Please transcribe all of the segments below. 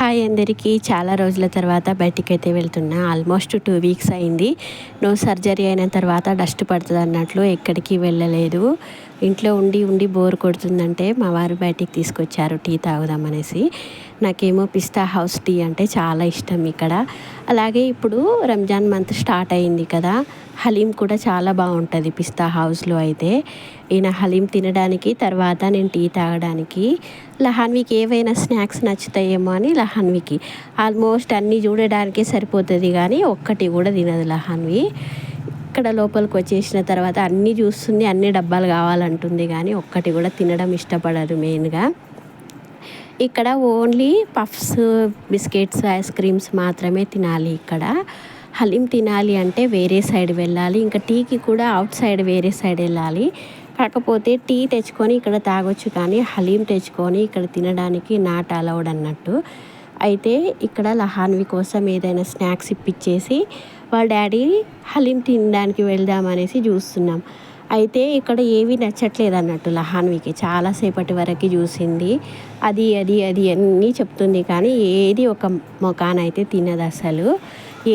Hi అందరికీ. చాలా రోజుల తర్వాత బయటికైతే వెళ్తున్నా. ఆల్మోస్ట్ 2 వీక్స్ అయింది. సర్జరీ అయిన తర్వాత డస్ట్ పడుతుంది అన్నట్లు ఎక్కడికి వెళ్ళలేదు. ఇంట్లో ఉండి ఉండి బోర్ కొడుతుందంటే మా వారు బయటికి తీసుకొచ్చారు టీ తాగుదామనేసి. నాకేమో పిస్తా హౌస్ టీ అంటే చాలా ఇష్టం ఇక్కడ. అలాగే ఇప్పుడు రంజాన్ మంత్ స్టార్ట్ అయింది కదా, హలీం కూడా చాలా బాగుంటుంది పిస్తా హౌస్లో అయితే. ఈయన హలీం తినడానికి, తర్వాత నేను టీ తాగడానికి. లహాన్వికి ఏవైనా స్నాక్స్ నచ్చుతాయేమో అని లహాన్వికి ఆల్మోస్ట్ అన్నీ చూడడానికే సరిపోతుంది, కానీ ఒక్కటి కూడా తినదు లహాన్వి. ఇక్కడ లోపలికి వచ్చేసిన తర్వాత అన్నీ చూస్తుంది, అన్ని డబ్బాలు కావాలంటుంది, కానీ ఒక్కటి కూడా తినడం ఇష్టపడదు. మెయిన్గా ఇక్కడ only puffs, biscuits, ice creams మాత్రమే తినాలి. ఇక్కడ హలీం తినాలి అంటే వేరే సైడ్ వెళ్ళాలి. ఇంకా టీకి కూడా అవుట్ సైడ్ వేరే సైడ్ వెళ్ళాలి. కాకపోతే టీ తెచ్చుకొని ఇక్కడ తాగొచ్చు, కానీ హలీం తెచ్చుకొని ఇక్కడ తినడానికి నాట్ అలౌడ్ అన్నట్టు. అయితే ఇక్కడ లహాన్వి కోసం ఏదైనా స్నాక్స్ ఇప్పించేసి వాళ్ళ డాడీ హలీం తినడానికి వెళ్దామనేసి చూస్తున్నాం. అయితే ఇక్కడ ఏవి నచ్చట్లేదు అన్నట్టు లహాన్వికి. చాలాసేపటి వరకు చూసింది, అది అది అది అన్నీ చెప్తుంది, కానీ ఏది ఒక మొకానైతే తినదు అసలు.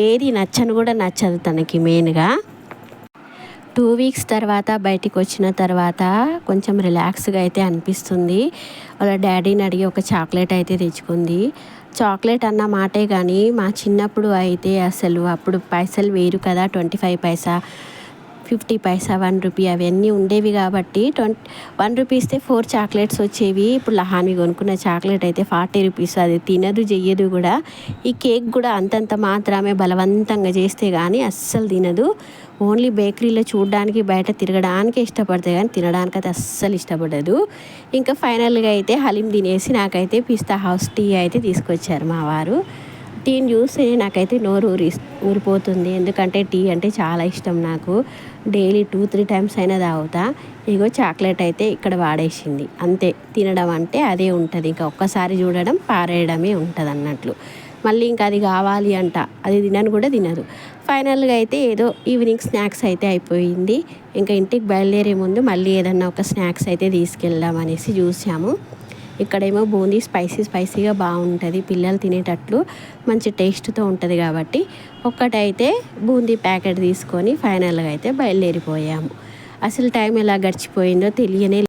ఏది నచ్చను కూడా నచ్చదు తనకి. మెయిన్గా 2 వీక్స్ తర్వాత బయటికి వచ్చిన తర్వాత కొంచెం రిలాక్స్గా అయితే అనిపిస్తుంది. వాళ్ళ డాడీని అడిగి ఒక చాక్లెట్ అయితే తెచ్చుకుంది. చాక్లెట్ అన్న మాటే కానీ మా చిన్నప్పుడు అయితే అసలు అప్పుడు పైసలు వేరు కదా, 25 పైసా, 50 పైసా, 1 రూపీ అవన్నీ ఉండేవి కాబట్టి 1 రూపీస్తే 4 చాక్లెట్స్ వచ్చేవి. ఇప్పుడు లహాన్వి కొనుక్కున్న చాక్లెట్ అయితే 40 రూపీస్. అది తినదు, చెయ్యదు కూడా. ఈ కేక్ కూడా అంతంత మాత్రమే, బలవంతంగా చేస్తే కానీ అస్సలు తినదు. ఓన్లీ బేకరీలో చూడడానికి, బయట తిరగడానికి ఇష్టపడుతుంది, కానీ తినడానికి అయితే అస్సలు ఇష్టపడదు. ఇంకా ఫైనల్గా అయితే హలీం తినేసి నాకైతే పిస్తా హౌస్ టీ అయితే తీసుకొచ్చారు మా వారు. టీని చూస్తే నాకైతే నోరు ఊరిపోతుంది, ఎందుకంటే టీ అంటే చాలా ఇష్టం నాకు. డైలీ 2-3 టైమ్స్ అయినా తాగుతా. ఇగో చాక్లెట్ అయితే ఇక్కడ వాడేసింది. అంతే, తినడం అంటే అదే ఉంటుంది. ఇంకా ఒక్కసారి చూడడం, పారేయడమే ఉంటుంది అన్నట్లు. మళ్ళీ ఇంకా అది కావాలి అంట, అది తినను కూడా తినదు. ఫైనల్గా అయితే ఏదో ఈవినింగ్ స్నాక్స్ అయితే అయిపోయింది. ఇంకా ఇంటికి బయలుదేరే ముందు మళ్ళీ ఏదన్నా ఒక స్నాక్స్ అయితే తీసుకెళ్దాం అనేసి చూసాము. ఇక్కడేమో బూందీ స్పైసీగా బాగుంటుంది, పిల్లలు తినేటట్లు మంచి టేస్ట్తో ఉంటుంది కాబట్టి ఒక్కటైతే బూందీ ప్యాకెట్ తీసుకొని ఫైనల్గా అయితే బయలుదేరిపోయాము. అసలు టైం ఎలా గడిచిపోయిందో తెలియనే